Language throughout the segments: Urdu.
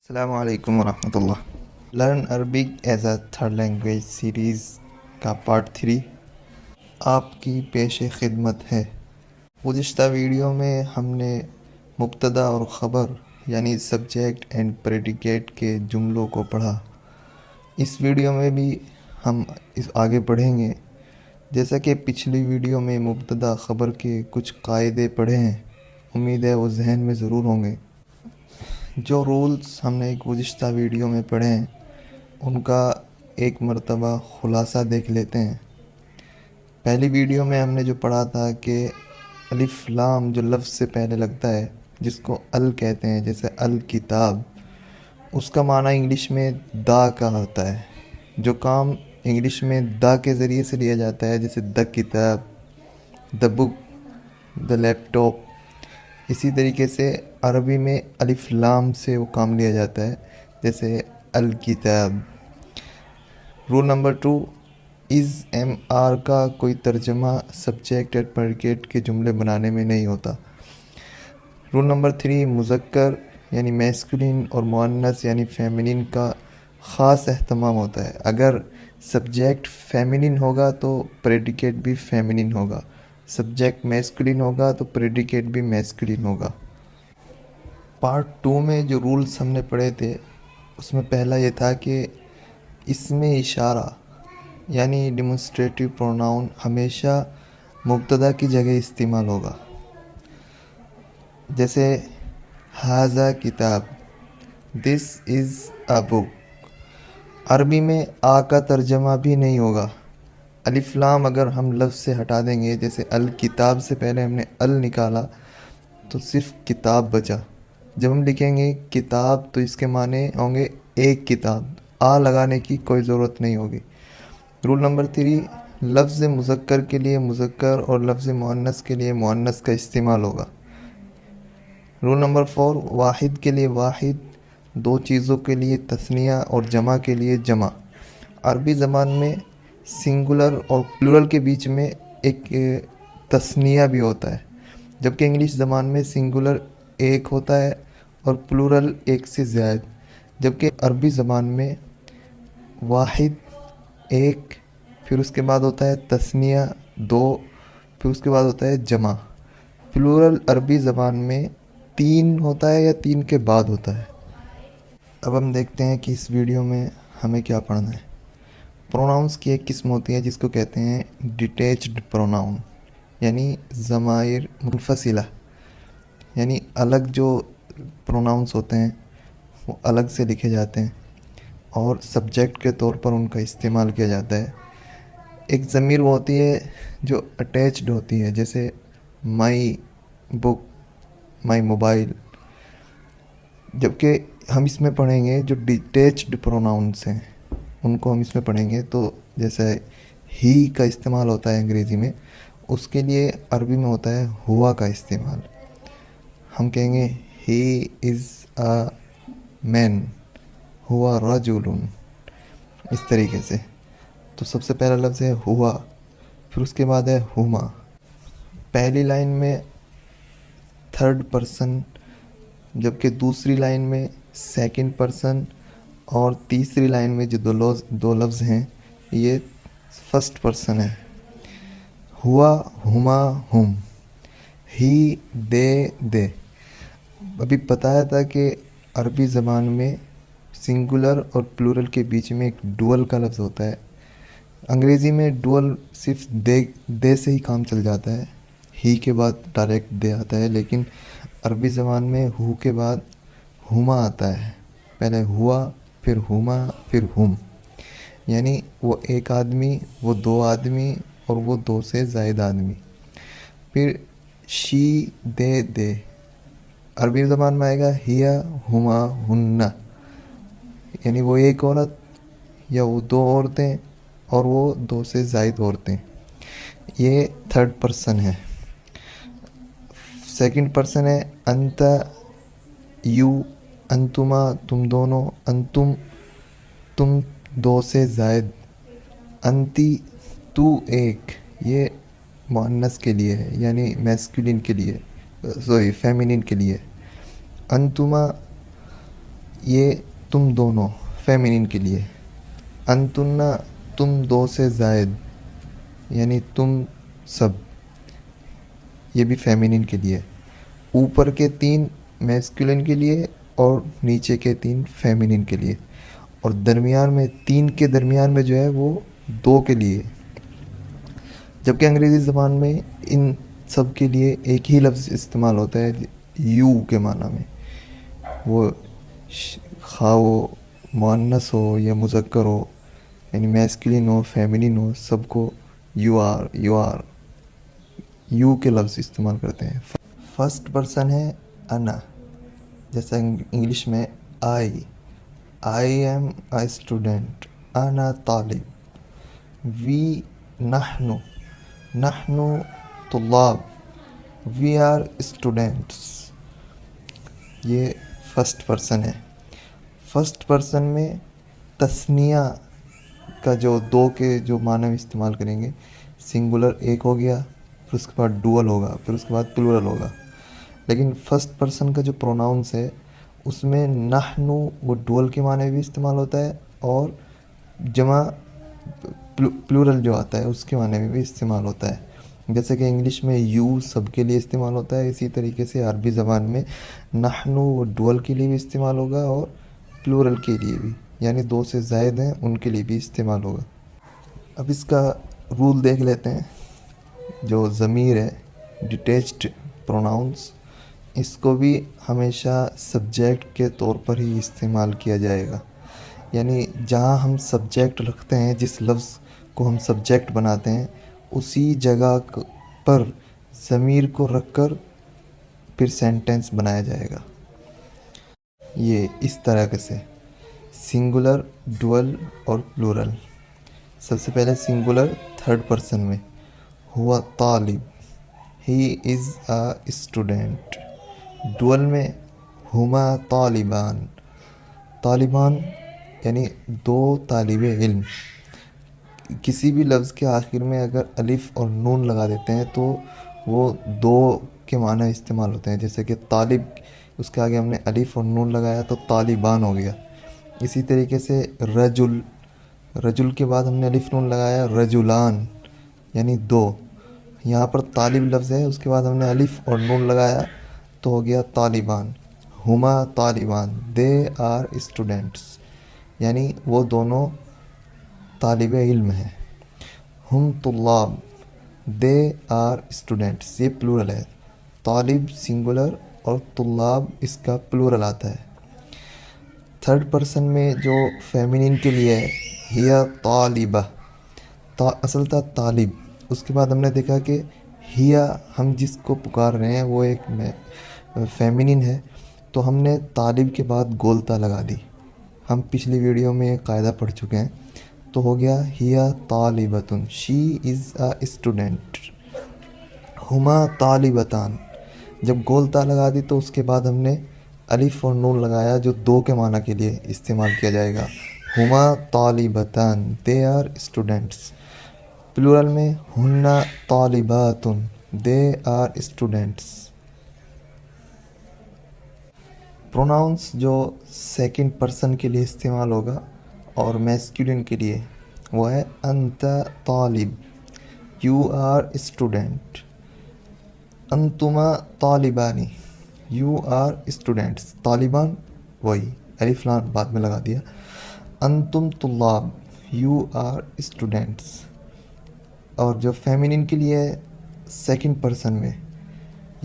السلام علیکم ورحمۃ اللہ۔ Learn Arabic as a third language series کا پارٹ 3 آپ کی پیش خدمت ہے۔ گزشتہ ویڈیو میں ہم نے مبتدا اور خبر یعنی سبجیکٹ اینڈ پریڈیکیٹ کے جملوں کو پڑھا۔ اس ویڈیو میں بھی ہم آگے پڑھیں گے۔ جیسا کہ پچھلی ویڈیو میں مبتدا خبر کے کچھ قاعدے پڑھے ہیں، امید ہے وہ ذہن میں ضرور ہوں گے۔ جو رولز ہم نے گزشتہ ویڈیو میں پڑھے ہیں ان کا ایک مرتبہ خلاصہ دیکھ لیتے ہیں۔ پہلی ویڈیو میں ہم نے جو پڑھا تھا کہ الف لام جو لفظ سے پہلے لگتا ہے جس کو ال کہتے ہیں، جیسے الکتاب، اس کا معنی انگلش میں دا کا ہوتا ہے۔ جو کام انگلش میں دا کے ذریعے سے لیا جاتا ہے، جیسے دا کتاب، دا بک، دا لیپ ٹاپ، اسی طریقے سے عربی میں الف لام سے وہ کام لیا جاتا ہے، جیسے الکتاب۔ رول نمبر 2، از ایم آر کا کوئی ترجمہ سبجیکٹ اور پریڈیکیٹ کے جملے بنانے میں نہیں ہوتا۔ رول نمبر 3، مذکر یعنی میسکولین اور مؤنث یعنی فیمینین کا خاص اہتمام ہوتا ہے۔ اگر سبجیکٹ فیمینین ہوگا تو پریڈیکیٹ بھی فیمینین ہوگا، سبجیکٹ میسکولین ہوگا تو پریڈیکیٹ بھی میسکولین ہوگا۔ پارٹ 2 میں جو رولز ہم نے پڑھے تھے اس میں پہلا یہ تھا کہ اسم اشارہ یعنی ڈیمونسٹریٹو پروناؤن ہمیشہ مبتدا کی جگہ استعمال ہوگا، جیسے ھذا کتاب، دس از اے بک۔ عربی میں آ کا ترجمہ بھی نہیں ہوگا۔ الف لام اگر ہم لفظ سے ہٹا دیں گے، جیسے الکتاب سے پہلے ہم نے ال نکالا تو صرف کتاب بچا۔ جب ہم لکھیں گے کتاب تو اس کے معنی ہوں گے ایک کتاب، آ لگانے کی کوئی ضرورت نہیں ہوگی۔ رول نمبر 3، لفظ مذکر کے لیے مذکر اور لفظ مؤنث کے لیے مؤنث کا استعمال ہوگا۔ رول نمبر 4، واحد کے لیے واحد، دو چیزوں کے لیے تثنیہ اور جمع کے لیے جمع۔ عربی زبان میں سنگولر اور پلورل کے بیچ میں ایک تثنیہ بھی ہوتا ہے، جبکہ انگلش زبان میں سنگولر ایک ہوتا ہے اور پلورل ایک سے زائد، جبکہ عربی زبان میں واحد ایک، پھر اس کے بعد ہوتا ہے تثنیہ دو، پھر اس کے بعد ہوتا ہے جمع۔ پلورل عربی زبان میں تین ہوتا ہے یا تین کے بعد ہوتا ہے۔ اب ہم دیکھتے ہیں کہ اس ویڈیو میں ہمیں کیا پڑھنا ہے۔ پروناؤنس کی ایک قسم ہوتی ہے جس کو کہتے ہیں ڈیٹیچڈ پروناؤن، یعنی ضمائر منفصلہ، یعنی الگ جو پروناؤنس ہوتے ہیں وہ الگ سے لکھے جاتے ہیں اور سبجیکٹ کے طور پر ان کا استعمال کیا جاتا ہے۔ ایک ضمیر وہ ہوتی ہے جو اٹیچڈ ہوتی ہے، جیسے مائی بک، مائی موبائل، جبکہ ہم اس میں پڑھیں گے جو ڈیٹیچڈ پروناؤنس ہیں ان کو ہم اس میں پڑھیں گے تو جیسے ہی کا استعمال ہوتا ہے انگریزی میں، اس کے لیے عربی میں ہوتا ہے ہوا کا استعمال۔ ہم کہیں گے ہی از اے مین، ہوا رجل، اس طریقے سے۔ تو سب سے پہلا لفظ ہے ہوا، پھر اس کے بعد ہے ہما۔ پہلی لائن میں تھرڈ پرسن، جبکہ دوسری لائن میں سیکنڈ پرسن، اور تیسری لائن میں جو دو لفظ ہیں یہ فرسٹ پرسن ہے۔ ہوا، ہما، ہم، ہی، دے۔ ابھی بتایا تھا کہ عربی زبان میں سنگولر اور پلورل کے بیچ میں ایک ڈوئل کا لفظ ہوتا ہے۔ انگریزی میں ڈوئل صرف دے سے ہی کام چل جاتا ہے، ہی کے بعد ڈائریکٹ دے آتا ہے، لیکن عربی زبان میں ہو کے بعد ہما آتا ہے۔ پہلے ہوا، پھر ہما، پھر ہم، یعنی وہ ایک آدمی، وہ دو آدمی، اور وہ دو سے زائد آدمی۔ پھر شی، دے، عربی زبان میں آئے گا ہیا، ہما، ہننا، یعنی وہ ایک عورت یا وہ دو عورتیں اور وہ دو سے زائد عورتیں۔ یہ تھرڈ پرسن ہے۔ سیکنڈ پرسن ہے انت، یو، انتما، تم دونوں، انتم، تم دو سے زائد، انتی، تو ایک۔ یہ مؤنث کے لیے ہے، یعنی میسکولین کے لیے، فیمینین کے لیے۔ انتما، یہ تم دونوں فیمینن کے لیے. انتنا تم دو سے زائد یعنی تم سب، یہ بھی فیمینن کے لیے. اوپر کے 3 میسکولن کے لیے اور نیچے کے 3 فیمینن کے لیے، اور درمیان میں 3 کے درمیان میں جو ہے وہ 2 کے لیے. جبکہ انگریزی زبان میں ان سب کے لیے ایک ہی لفظ استعمال ہوتا ہے یو کے معنی میں. وہ خواہ وہ مؤنث ہو یا مذکر ہو، یعنی میسکولن ہو فیمینن ہو، سب کو یو آر یو کے لفظ استعمال کرتے ہیں. فرسٹ پرسن ہے انا، جیسا انگلش میں آئی ایم اے اسٹوڈنٹ، انا طالب. وی نحن طلاب، وی آر اسٹوڈنٹس. یہ فرسٹ پرسن ہے. فرسٹ پرسن میں تثنیہ کا جو 2 کے جو معنی میں استعمال کریں گے، سنگولر ایک ہو گیا، پھر اس کے بعد ڈوئل ہوگا، پھر اس کے بعد پلورل ہوگا. لیکن فرسٹ پرسن کا جو پروناؤنس ہے اس میں نحن وہ ڈوئل کے معنی میں بھی استعمال ہوتا ہے، اور جمع پلورل جو آتا ہے اس کے معنی میں بھی استعمال ہوتا ہے. جیسے کہ انگلش میں یو سب کے لیے استعمال ہوتا ہے، اسی طریقے سے عربی زبان میں نحن وہ ڈوئل کے لیے بھی استعمال ہوگا اور پلورل کے لیے بھی، یعنی 2 سے زائد ہیں ان کے لیے بھی استعمال ہوگا. اب اس کا رول دیکھ لیتے ہیں. جو ضمیر ہے ڈیٹیچڈ پروناؤنس، اس کو بھی ہمیشہ سبجیکٹ کے طور پر ہی استعمال کیا جائے گا. یعنی جہاں ہم سبجیکٹ رکھتے ہیں، جس لفظ کو ہم سبجیکٹ بناتے ہیں، اسی جگہ پر ضمیر کو رکھ کر پھر سینٹینس بنایا جائے گا. یہ اس طرح سے سنگولر، ڈوئل اور پلورل. سب سے پہلے سنگولر تھرڈ پرسن میں، ہوا طالب، ہی از اے اسٹوڈنٹ. ڈوئل میں ہما طالبان یعنی 2 طالب علم. کسی بھی لفظ کے آخر میں اگر الف اور نون لگا دیتے ہیں تو وہ 2 کے معنی استعمال ہوتے ہیں. جیسے کہ طالب، اس کے آگے ہم نے الف اور نون لگایا تو طالبان ہو گیا. اسی طریقے سے رجل کے بعد ہم نے الف نون لگایا رجلان یعنی 2. یہاں پر طالب لفظ ہے، اس کے بعد ہم نے الف اور نون لگایا تو ہو گیا طالبان. ہما طالبان، دے آر اسٹوڈنٹس، یعنی وہ دونوں طالب علم ہیں. ہم طلاب، دے آر اسٹوڈنٹس، یہ پلورل ہے. طالب سنگولر اور طلاب اس کا پلورل آتا ہے. تھرڈ پرسن میں جو فیمینن کے لیے ہے، ہیا طالبہ، اصل تھا طالب. اس کے بعد ہم نے دیکھا کہ ہیا ہم جس کو پکار رہے ہیں وہ ایک فیمینن ہے، تو ہم نے طالب کے بعد گولتا لگا دی. ہم پچھلی ویڈیو میں ایک قاعدہ پڑھ چکے ہیں. تو ہو گیا ہیا طالبتن، شی از اے اسٹوڈنٹ. ہما طالبتان، جب گولتا لگا دی تو اس کے بعد ہم نے الف اور نون لگایا جو 2 کے معنی کے لیے استعمال کیا جائے گا. ہما طالبتان، دے آر اسٹوڈنٹس. پلورل میں ہن طالباتن، دے آر اسٹوڈنٹس. پروناؤنس جو سیکنڈ پرسن کے لیے استعمال ہوگا اور میسکولن کے لیے، وہ ہے انت طالب، یو آر اسٹوڈنٹ. انتما طالبانی، یو آر اسٹوڈنٹس. طالبان وہی الف لام بعد میں لگا دیا. انتم طلاب، یو آر اسٹوڈنٹس. اور جو فیمینن کے لیے سیکنڈ پرسن میں،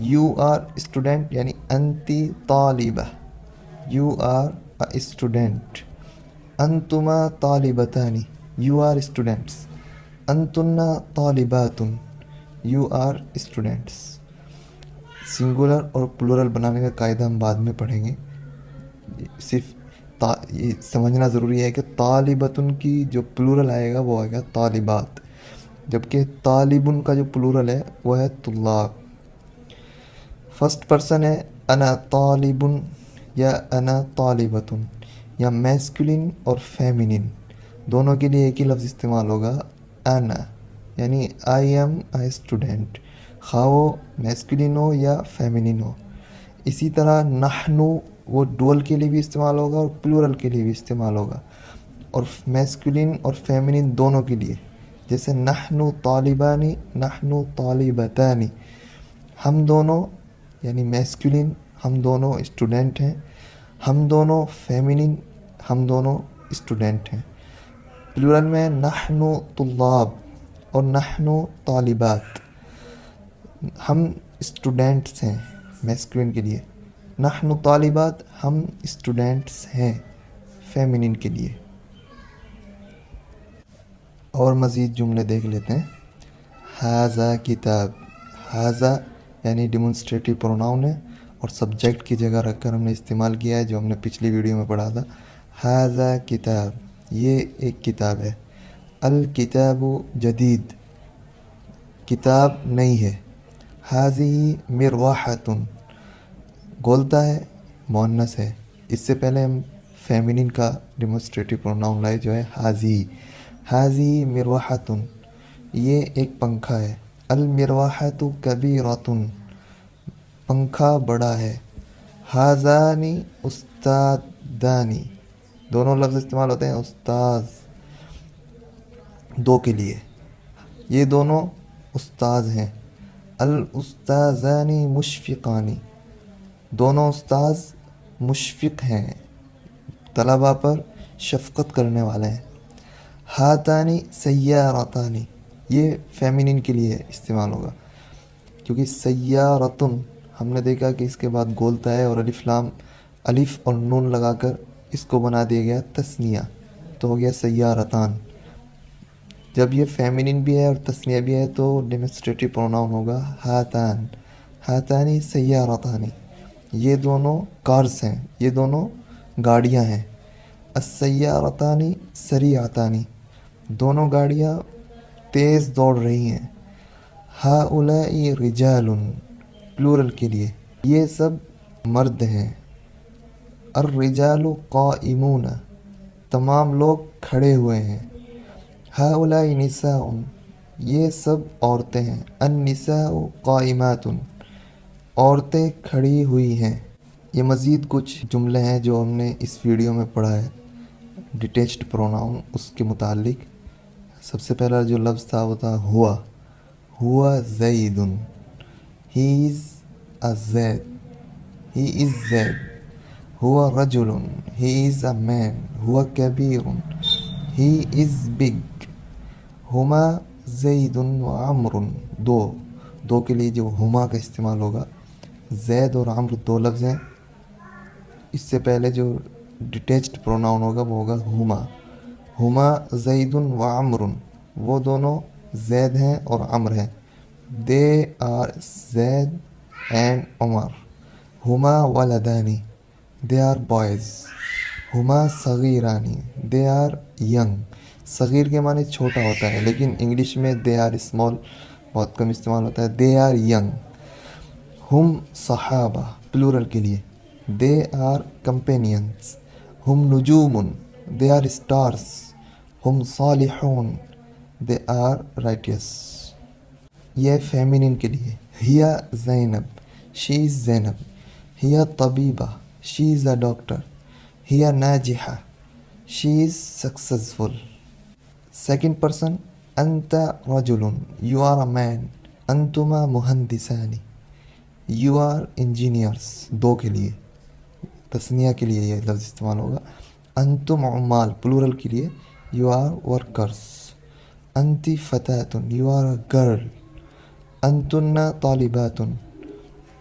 یو آر اسٹوڈنٹ یعنی انتی طالبہ، یو آر اے اسٹوڈنٹ. انتما طالبتانی، یو آر اسٹوڈنٹس. انتن طالباتن، یو آر اسٹوڈنٹس. سنگولر اور پلورل بنانے کا قاعدہ ہم بعد میں پڑھیں گے. صرف یہ سمجھنا ضروری ہے کہ طالبتن کی جو پلورل آئے گا وہ آئے گا طالبات، جبکہ طالبن کا جو پلورل ہے وہ ہے طلاب. فرسٹ پرسن ہے انا طالبن یا انا طالبتن، یا میسکولن اور فیمینن دونوں کے لیے ایک ہی لفظ استعمال ہوگا انا، یعنی آئی ایم اے اسٹوڈنٹ، خواہ وہ میسکولن ہو یا فیمینن ہو. اسی طرح نحنو وہ ڈول کے لیے بھی استعمال ہوگا اور پلورل کے لیے بھی استعمال ہوگا، اور میسکولین اور فیمنین دونوں کے لیے. جیسے نحن طالبانی، نحن طالبتانی، ہم دونوں یعنی میسکولین ہم دونوں اسٹوڈنٹ ہیں، ہم دونوں فیمنین ہم دونوں اسٹوڈنٹ ہیں. پلورل میں نحن طلاب اور نحن طالبات، ہم اسٹوڈنٹس ہیں میسکولین کے لیے، نحن طالبات ہم اسٹوڈنٹس ہیں فیمنین کے لیے. اور مزید جملے دیکھ لیتے ہیں. ھذا کتاب، ھذا یعنی ڈیمونسٹریٹو پروناؤن ہے اور سبجیکٹ کی جگہ رکھ کر ہم نے استعمال کیا ہے، جو ہم نے پچھلی ویڈیو میں پڑھا تھا. ھذا کتاب، یہ ایک کتاب ہے. الکتاب جدید، کتاب نئی ہے. ھذہ مروحۃ، گولتا ہے مؤنث ہے. اس سے پہلے ہم فیمنین کا ڈیمونسٹریٹو پروناؤن لائے جو ہے ھذہ. ھذہ مروحۃ، یہ ایک پنکھا ہے. المروحۃ کبیرۃ، پنکھا بڑا ہے. ھذان استادان، دونوں لفظ استعمال ہوتے ہیں استاذ دو کے لیے، یہ دونوں استاذ ہیں. الاستاذان مشفقان، دونوں استاذ مشفق ہیں، طلباء پر شفقت کرنے والے ہیں. ہاتانی سیارتان، یہ فیمنین کے لیے استعمال ہوگا کیونکہ سیارتن ہم نے دیکھا کہ اس کے بعد گولتا ہے اور الف لام الف اور نون لگا کر اس کو بنا دیا گیا تثنیہ، تو ہو گیا سیارتان. جب یہ فیمنین بھی ہے اور تثنیہ بھی ہے تو ڈیمونسٹریٹو پروناؤن ہوگا ہاتان. ہاتانی سیارتان، یہ دونوں کارز ہیں، یہ دونوں گاڑیاں ہیں. السیارتان سریعتان، دونوں گاڑیاں تیز دوڑ رہی ہیں. ہؤلاء رجال، پلورل کے لیے یہ سب مرد ہیں. الرجال قائمون، تمام لوگ کھڑے ہوئے ہیں. ہؤلاء نساء، یہ سب عورتیں ہیں. النساء قائمات، عورتیں کھڑی ہوئی ہیں. یہ مزید کچھ جملے ہیں جو ہم نے اس ویڈیو میں پڑھا ہے ڈیٹیچڈ پروناؤن اس کے متعلق. سب سے پہلا جو لفظ تھا وہ تھا ہوا. ہوا زید، ہی از اے زید، ہی از زید. ہوا رجل، ہی از اے مین. ہوا کبیر، ہی از بگ. ہما زید و عمر، دو کے لیے جو ہما کا استعمال ہوگا. زید اور عمر دو لفظ ہیں، اس سے پہلے جو ڈیٹیچڈ پروناؤن ہوگا وہ ہوگا ہما. ہما زید و عمر، وہ دونوں زید ہیں اور عمر ہیں. دے آر زید اینڈ عمر. ہما ولدانی، دے آر بوائز. ہما صغیرانی، دے آر ینگ. صغیر کے معنی چھوٹا ہوتا ہے لیکن انگلش میں دے آر اسمال بہت کم استعمال ہوتا ہے. They are young. ہم صحابہ، پلورل کے لیے دے آر کمپینینس. ہم نجوم، دے آر اسٹارس. ہم صالحون، دے آر رائٹیس. یہ فیمنین کے لیے ہیا زینب، شی از زینب. ہیا طبیبہ، شی از اے ڈاکٹر. ہیا ناجحہ، she is successful. Second person انت رجل، یو آر اے مین. انتما مہندسان، یو آر انجینئرس. دو کے لیے تثنیہ کے لیے یہ لفظ استعمال ہوگا. انتم عمال، پلورل کے لیے یو آر ورکرس. انتی فتاتن، یو آر اے گرل. انتن طالباتن،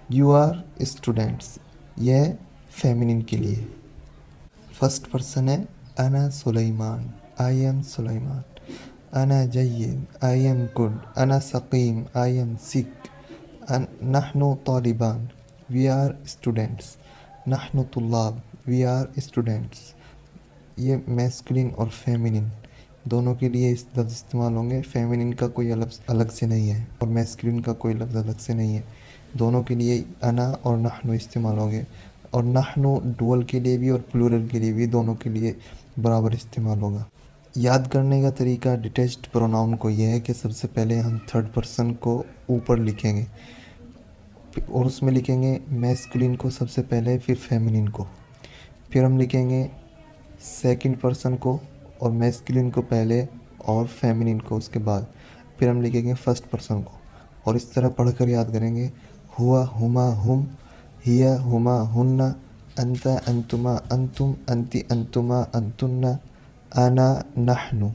یو آر اسٹوڈنٹس. یہ فیمنین کے لیے. فرسٹ پرسن ہے انا سلیمان، آئی ایم سلیمان. انا جید، آئی ایم گڈ. انا سقیم، آئی ایم سک. نحن طالبان، وی آر اسٹوڈنٹس. نحن طلاب، وی آر اسٹوڈنٹس. یہ میسکولین اور فیمنین دونوں کے لیے اس لفظ استعمال ہوں گے. فیمنین کا کوئی لفظ الگ سے نہیں ہے اور میسکولین کا کوئی لفظ الگ سے نہیں ہے. دونوں کے لیے انا اور نحن استعمال ہوں گے، اور نحن ڈول کے لیے بھی اور پلورل کے لیے بھی دونوں کے لیے برابر استعمال ہوگا. یاد کرنے کا طریقہ ڈیٹیچڈ پروناؤن کو یہ ہے کہ سب سے پہلے ہم تھرڈ پرسن کو اوپر لکھیں گے، اور اس میں لکھیں گے میسکولین کو سب سے پہلے، پھر فیمنین کو، پھر ہم لکھیں گے سیکنڈ پرسن کو اور میسکولین کو پہلے اور فیمنین کو اس کے بعد، پھر ہم لکھیں گے فرسٹ پرسن کو، اور اس طرح پڑھ کر یاد کریں گے. ہوا ہما ہم، ہیا ہما ہن، انت انتما انتم، انتی انتما انتن، انا نحن.